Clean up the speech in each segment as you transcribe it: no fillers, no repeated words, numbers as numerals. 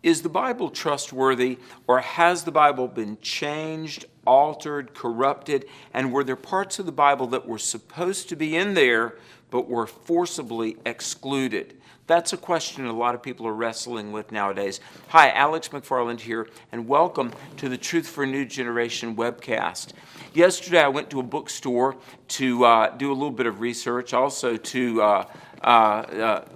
Is the Bible trustworthy, or has the Bible been changed, altered, corrupted, and were there parts of the Bible that were supposed to be in there but were forcibly excluded? That's a question a lot of people are wrestling with nowadays. Hi, Alex McFarland here, and welcome to the Truth for a New Generation webcast. Yesterday I went to a bookstore to do a little bit of research, also to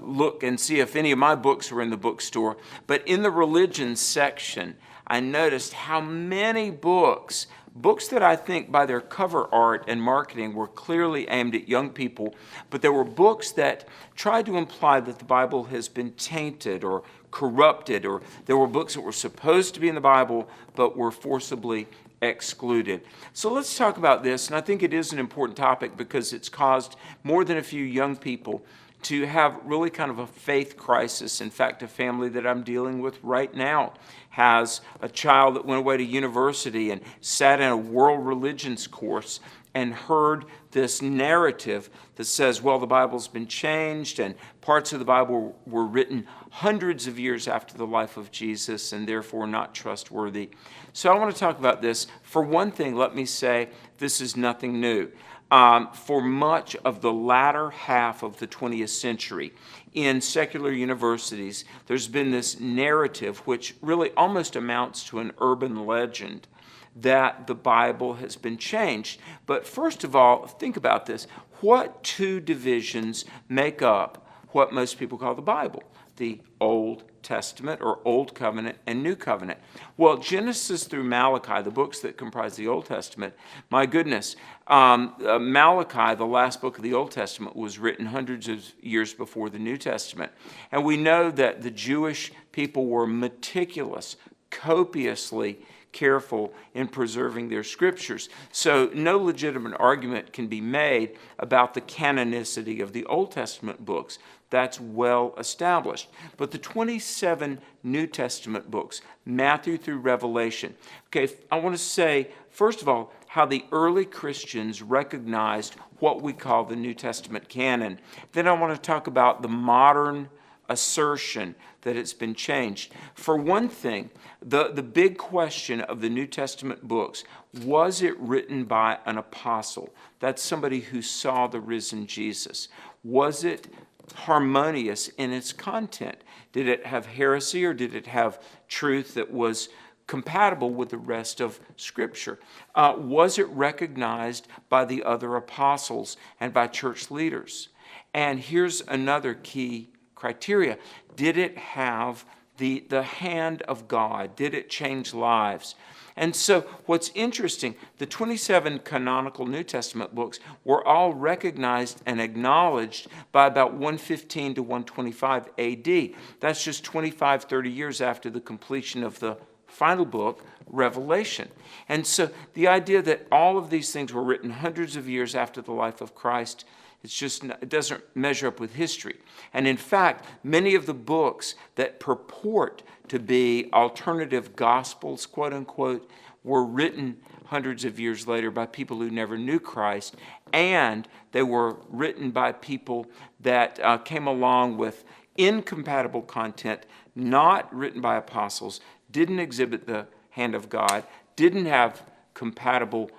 look and see if any of my books were in the bookstore. But in the religion section, I noticed how many books that I think by their cover art and marketing were clearly aimed at young people, but there were books that tried to imply that the Bible has been tainted or corrupted, or there were books that were supposed to be in the Bible but were forcibly excluded. So let's talk about this, and I think it is an important topic because it's caused more than a few young people to have really kind of a faith crisis. In fact, a family that I'm dealing with right now has a child that went away to university and sat in a world religions course and heard this narrative that says, well, the Bible's been changed and parts of the Bible were written hundreds of years after the life of Jesus and therefore not trustworthy. So I want to talk about this. For one thing, let me say this is nothing new. For much of the latter half of the 20th century, in secular universities, there's been this narrative which really almost amounts to an urban legend that the Bible has been changed. But first of all, think about this. What two divisions make up what most people call the Bible? The Old Testament or Old Covenant and New Covenant. Well, Genesis through Malachi, the books that comprise the Old Testament, my goodness, Malachi, the last book of the Old Testament, was written hundreds of years before the New Testament. And we know that the Jewish people were meticulous, copiously careful in preserving their scriptures. So no legitimate argument can be made about the canonicity of the Old Testament books. That's well established. But the 27 New Testament books, Matthew through Revelation, okay, I want to say, first of all, how the early Christians recognized what we call the New Testament canon. Then I want to talk about the modern assertion that it's been changed. For one thing, the big question of the New Testament books, was it written by an apostle? That's somebody who saw the risen Jesus. Was it harmonious in its content? Did it have heresy, or did it have truth that was compatible with the rest of Scripture? Was it recognized by the other apostles and by church leaders? And here's another key criteria. Did it have the hand of God? Did it change lives? And so what's interesting, the 27 canonical New Testament books were all recognized and acknowledged by about 115 to 125 AD. That's just 25, 30 years after the completion of the final book, Revelation. And so the idea that all of these things were written hundreds of years after the life of Christ, it doesn't measure up with history. And in fact, many of the books that purport to be alternative gospels, quote unquote, were written hundreds of years later by people who never knew Christ, and they were written by people that came along with incompatible content, not written by apostles, didn't exhibit the hand of God, didn't have compatible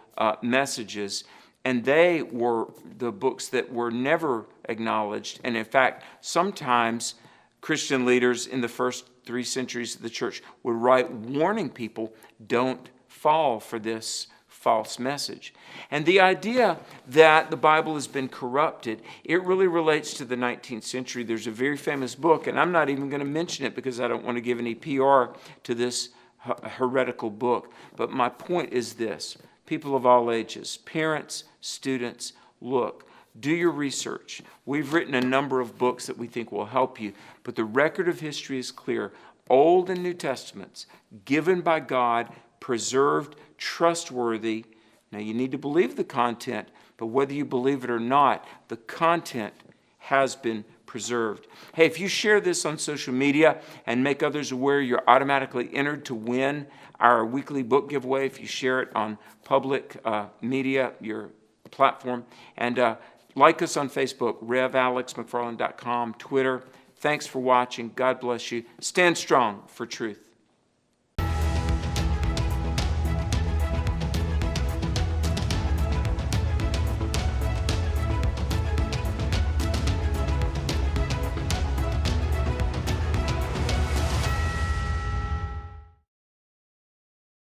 messages, and they were the books that were never acknowledged. And in fact, sometimes Christian leaders in the first 3 centuries of the church would write warning people, don't fall for this false message. And the idea that the Bible has been corrupted, it really relates to the 19th century. There's a very famous book, and I'm not even going to mention it because I don't want to give any PR to this heretical book. But my point is this. People of all ages, parents, students, look, do your research. We've written a number of books that we think will help you, but the record of history is clear. Old and New Testaments, given by God, preserved, trustworthy. Now, you need to believe the content, but whether you believe it or not, the content has been preserved. Hey, if you share this on social media and make others aware, you're automatically entered to win our weekly book giveaway if you share it on public media, your platform. And like us on Facebook, RevAlexMcFarland.com, Twitter, Thanks for watching. God bless you. Stand strong for truth.